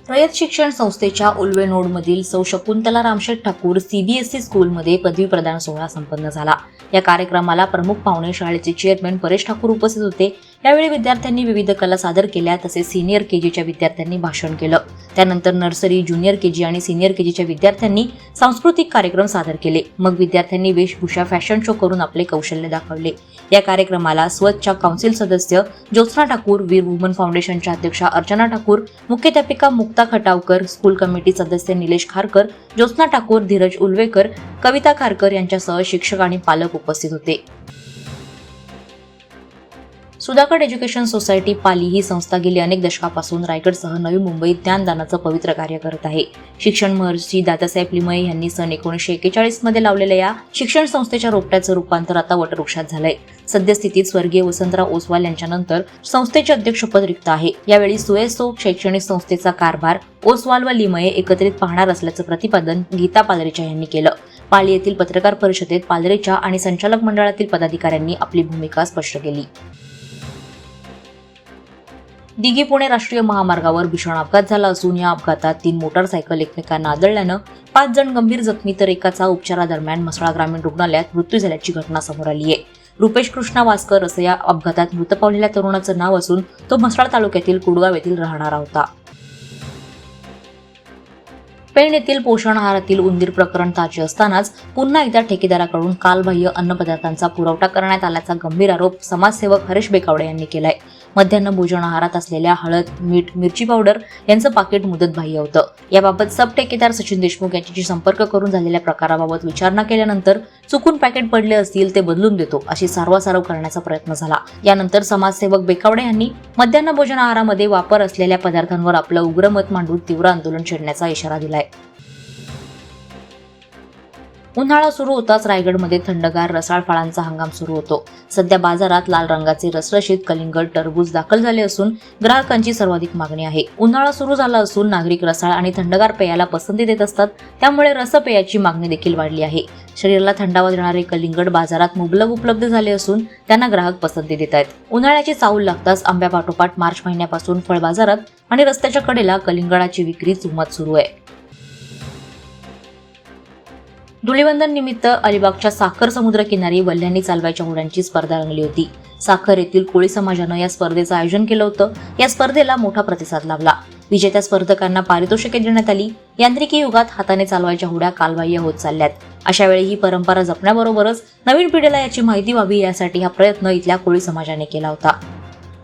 रयत शिक्षण संस्थेच्या उल्वे नोडमधील सौ शकुंतला रामशेठ ठाकूर सीबीएसई स्कूलमध्ये पदवी प्रदान सोहळा संपन्न झाला। या कार्यक्रमाला प्रमुख पाहुणे शाळेचे चेअरमन परेश ठाकूर उपस्थित होते। यावेळी विद्यार्थ्यांनी विविध कला सादर केल्या, तसेच सीनियर केजीच्या विद्यार्थ्यांनी भाषण केलं। त्यानंतर नर्सरी, ज्युनियर केजी आणि सीनियर केजीच्या विद्यार्थ्यांनी सांस्कृतिक कार्यक्रम सादर केले। मग विद्यार्थ्यांनी वेशभूषा फॅशन शो करून आपले कौशल्य दाखवले। या कार्यक्रमाला स्वतःच्या काउन्सिल सदस्य ज्योत्स्ना ठाकूर, वीर वुमन फाउंडेशनच्या अध्यक्षा अर्चना ठाकूर, मुख्याध्यापिका मुक्ता खटावकर, स्कूल कमिटी सदस्य निलेश खारकर, ज्योत्स्ना ठाकूर, धीरज उल्वेकर, कविता खारकर यांच्यासह शिक्षक आणि पालक उपस्थित होते। सुधाकर एज्युकेशन सोसायटी पाली ही संस्था गेली अनेक दशकापासून रायगडसह नवी मुंबईत ज्ञानदानाचं पवित्र कार्य करत आहे। शिक्षण महर्षी दादासाहेब लिमये यांनी सन 1941 मध्ये लावलेल्या या शिक्षण संस्थेच्या रोपट्याचं रूपांतर आता वटवृक्षात झालंय। सद्यस्थितीत स्वर्गीय वसंतराव ओसवाल यांच्यानंतर संस्थेचे अध्यक्षपद रिक्त आहे। यावेळी सुएसो शैक्षणिक संस्थेचा कारभार ओसवाल व लिमये एकत्रित पाहणार असल्याचं प्रतिपादन गीता पालरेचा यांनी केलं। पाली येथील पत्रकार परिषदेत पालरेचा आणि संचालक मंडळातील पदाधिकाऱ्यांनी आपली भूमिका स्पष्ट केली। दिघी पुणे राष्ट्रीय महामार्गावर भीषण अपघात झाला असून या अपघातात 3 मोटारसायकल एकमेकांना आदळल्यानं 5 जण गंभीर जखमी तर एकाचा उपचारादरम्यान म्हसळा ग्रामीण रुग्णालयात मृत्यू झाल्याची घटना समोर आली आहे। रुपेश कृष्णा वासकर असं या अपघातात मृत पावलेल्या तरुणाचं नाव असून तो म्हसळा तालुक्यातील कुडगाव येथील राहणारा होता। पेण येथील पोषण आहारातील उंदीर प्रकरण ताजे असतानाच पुन्हा एकदा ठेकेदाराकडून कालबाह्य अन्नपदार्थांचा पुरवठा करण्यात आल्याचा गंभीर आरोप समाजसेवक हरीश बेकावडे यांनी केलाय। मध्यान्ह भोजन आहारात असलेल्या हळद, मीठ, मिरची पावडर यांचं पाकिट मुदतबाह्य होतं। याबाबत सब ठेकेदार सचिन देशमुख यांच्याशी संपर्क करून झालेल्या प्रकाराबाबत विचारणा केल्यानंतर चुकून पॅकेट पडले असतील ते बदलून देतो अशी सारवासारव करण्याचा प्रयत्न झाला। यानंतर समाजसेवक बेकावडे यांनी मध्यान्ह भोजन आहारामध्ये वापर असलेल्या पदार्थांवर आपलं उग्र मत मांडून तीव्र आंदोलन छेडण्याचा इशारा दिलाय। उन्हाळा सुरू होताच रायगडमध्ये थंडगार रसाळ फळांचा हंगाम सुरू होतो। सध्या बाजारात लाल रंगाचे रसरशीत कलिंगड, टरबूज दाखल झाले असून ग्राहकांची सर्वाधिक मागणी आहे। उन्हाळा सुरू झाला असून नागरिक रसाळ आणि थंडगार पेयाला पसंती देत असतात, त्यामुळे रसपेयाची मागणी देखील वाढली आहे। शरीराला थंडावा देणारे कलिंगड बाजारात मुबलक उपलब्ध झाले असून त्यांना ग्राहक पसंती देत आहेत। उन्हाळ्याची चाहूल लागताच आंब्यापाठोपाठ मार्च महिन्यापासून फळ बाजारात आणि रस्त्याच्या कडेला कलिंगडाची विक्री जोमात सुरू आहे। धुलीवंदन निमित्त अलिबागच्या साखर समुद्र किनारी वल्ह्यांनी चालवायच्या होड्यांची स्पर्धा रंगली होती। साखर येथील कोळी समाजानं या स्पर्धेचं आयोजन केलं होतं। या स्पर्धेला मोठा प्रतिसाद लाभला। विजेत्या स्पर्धकांना पारितोषिके देण्यात आली। यांत्रिकी युगात हाताने चालवायच्या होड्या कालबाह्य होत चालल्यात। अशा वेळी ही परंपरा जपण्याबरोबरच नवीन पिढीला याची माहिती व्हावी यासाठी हा प्रयत्न इथल्या कोळी समाजाने केला होता।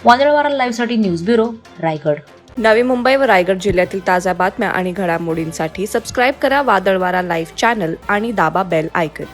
वादळवारा लाईव्हसाठी न्यूज ब्युरो, रायगड। नवी मुंबई व रायगड जिल्ह्यातील ताज्या बातम्या आणि घडामोडींसाठी सबस्क्राईब करा वादळवारा लाईव्ह चॅनल आणि दाबा बेल आयकॉन।